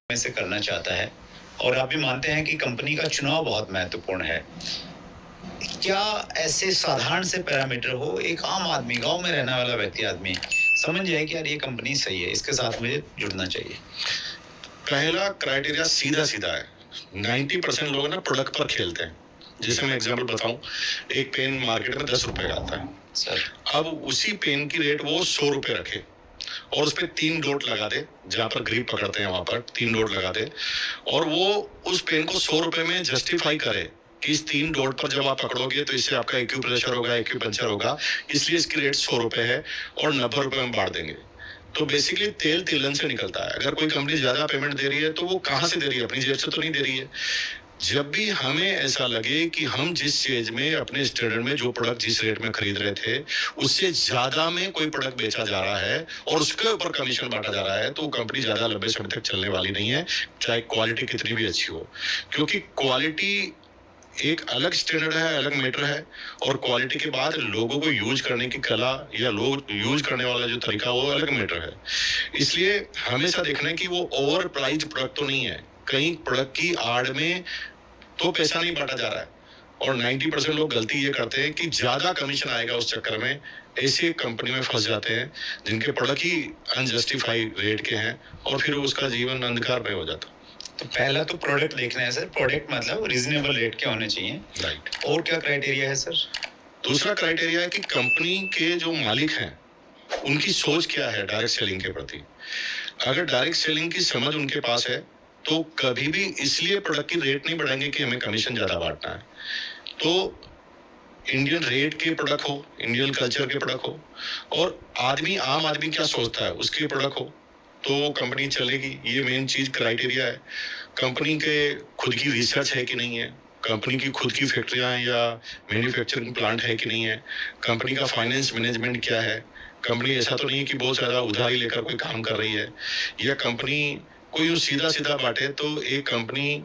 में से करना चाहता है और आप भी मानते हैं कि कंपनी का चुनाव बहुत महत्वपूर्ण है। क्या ऐसे साधारण से पैरामीटर हो, एक आम आदमी, गाँव में रहने वाला व्यक्ति आदमी समझ जाए कि यार ये कंपनी सही है, इसके साथ मुझे जुड़ना चाहिए? पहला क्राइटेरिया सीधा-सीधा है। 90% लोग ना प्रोडक्ट पर खेलते हैं। जैसे मैं एग्जांपल बताऊं, एक पेन मार्केट में 10 रुपए का आता है सर, अब उसी पेन की रेट वो 100 रुपए रखे और उस पर 3 डॉट लगा दे, जहां पर ग्रिप पकड़ते हैं वहां पर 3 डॉट लगा दे और वो उस पेन को 100 रुपए में जस्टिफाई करे कि इस 3 डॉट पर जब आप पकड़ोगे तो इससे आपका एक्यूप्रेशर होगा, एक्यूपंक्चर होगा, इसलिए इसकी रेट 100 रुपए है और 90 रुपए में बांट देंगे। तो बेसिकली तेल तिलन से निकलता है। अगर कोई कंपनी ज्यादा पेमेंट दे रही है तो वो कहां से दे रही है? अपनी जेब से तो नहीं दे रही है। जब भी हमें ऐसा लगे कि हम जिस चीज में अपने स्टैंडर्ड में जो प्रोडक्ट जिस रेट में खरीद रहे थे उससे ज्यादा में कोई प्रोडक्ट बेचा जा रहा है और उसके ऊपर कमीशन बांटा जा रहा है, तो वो कंपनी ज्यादा लंबे समय तक चलने वाली नहीं है, चाहे क्वालिटी कितनी भी अच्छी हो। क्योंकि क्वालिटी एक अलग स्टैंडर्ड है, अलग मैटर है, और क्वालिटी के बाद लोगों को यूज करने की कला या लोग यूज करने वाला जो तरीका वो अलग मैटर है। इसलिए हमेशा देखना है कि वो ओवर प्राइस प्रोडक्ट तो नहीं है, कहीं प्रोडक्ट की आड़ में तो पैसा नहीं बांटा जा रहा है। और 90% लोग गलती ये करते हैं कि ज्यादा कमीशन आएगा उस चक्कर में ऐसी कंपनी में फंस जाते हैं जिनके प्रोडक्ट ही अनजस्टिफाई रेट के हैं और फिर उसका जीवन अंधकार में हो जाता। तो पहला तो प्रोडक्ट देखना है सर, प्रोडक्ट मतलब रीजनेबल रेट के होने चाहिए। राइट। और क्या क्राइटेरिया है सर? दूसरा क्राइटेरिया है कि कंपनी के जो मालिक हैं उनकी सोच क्या है डायरेक्ट सेलिंग के प्रति। अगर डायरेक्ट सेलिंग की समझ उनके पास है तो कभी भी इसलिए प्रोडक्ट की रेट नहीं बढ़ाएंगे कि हमें कमीशन ज्यादा बांटना है। तो इंडियन रेट के प्रोडक्ट हो, इंडियन कल्चर के प्रोडक्ट हो, और आदमी आम आदमी क्या सोचता है उसके प्रोडक्ट हो, तो कंपनी चलेगी। ये मेन चीज क्राइटेरिया है। कंपनी के खुद की रिसर्च है कि नहीं है, कंपनी की खुद की फैक्ट्रियां या मैन्युफैक्चरिंग प्लांट है कि नहीं है, कंपनी का फाइनेंस मैनेजमेंट क्या है, कंपनी ऐसा तो नहीं है कि बहुत ज्यादा उधारी लेकर कोई काम कर रही है, या कंपनी कोई सीधा सीधा बांटे। तो एक कंपनी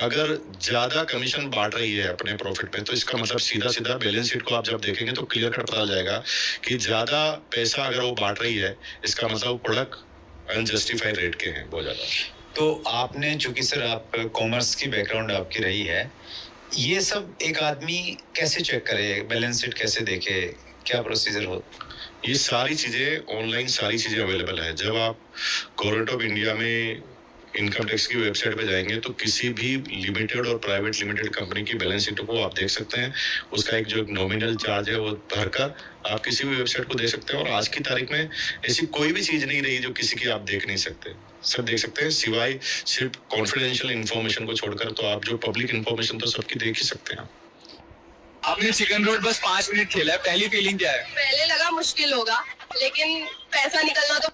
अगर ज्यादा कमीशन बांट रही है अपने प्रॉफिट में तो इसका मतलब सीधा सीधा बैलेंस शीट को आप जब देखेंगे तो क्लियर कट पता जाएगा कि ज्यादा पैसा अगर वो बांट रही है इसका मतलब प्रोडक्ट अनजस्टिफाइड रेट के हैं बहुत ज्यादा। तो आपने, चूंकि सर आप कॉमर्स की बैकग्राउंड आपकी रही है, ये सब एक आदमी कैसे चेक करे, बैलेंस शीट कैसे देखे, क्या प्रोसीजर हो? ये सारी चीजें ऑनलाइन सारी चीजें अवेलेबल है। जब आप गवर्नमेंट ऑफ इंडिया में इनकम टैक्स की वेबसाइट पे जाएंगे तो किसी भी लिमिटेड और प्राइवेट लिमिटेड कंपनी की बैलेंस शीट को आप देख सकते हैं। उसका एक जो नॉमिनल चार्ज है वो भरकर आप किसी भी वेबसाइट को देख सकते हैं। और आज की तारीख में ऐसी कोई भी चीज नहीं रही जो किसी की आप देख नहीं सकते, सब देख सकते हैं, सिवाय सिर्फ कॉन्फिडेंशियल इन्फॉर्मेशन को छोड़कर। तो आप जो पब्लिक इन्फॉर्मेशन तो सबकी देख ही सकते हैं। आपने चिकन रोल बस 5 मिनट खेला है, पहली फीलिंग क्या है? पहले लगा मुश्किल होगा, लेकिन पैसा निकलना तो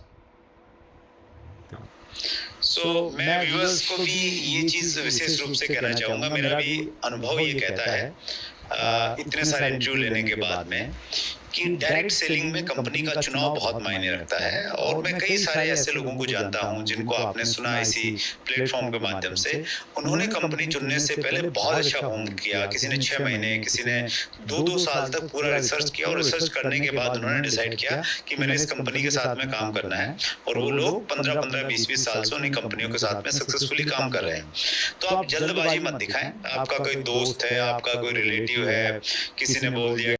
मैं व्यूअर्स को भी ये चीज विशेष रूप से कहना चाहूंगा, मेरा भी अनुभव ये कहता है इतने सारे इंटरव्यू लेने के बाद में कि डायरेक्ट सेलिंग में कंपनी का चुनाव बहुत मायने रखता है। और मैं कई सारे ऐसे लोगों को जानता हूं जिनको आपने सुना इसी प्लेटफॉर्म के माध्यम से, उन्होंने कंपनी चुनने से पहले बहुत अच्छा होमवर्क किया। किसी ने 6 महीने, किसी ने 2-2 साल तक पूरा रिसर्च किया, और रिसर्च करने के बाद उन्होंने डिसाइड किया कि मैंने इस कंपनी के साथ में काम करना है। और वो लोग 15-15, 20-20 साल से उन्हीं कंपनियों के साथ में सक्सेसफुली काम कर रहे हैं। तो आप जल्दबाजी मत दिखाएं। आपका कोई दोस्त है, आपका कोई रिलेटिव है, किसी ने बोल दिया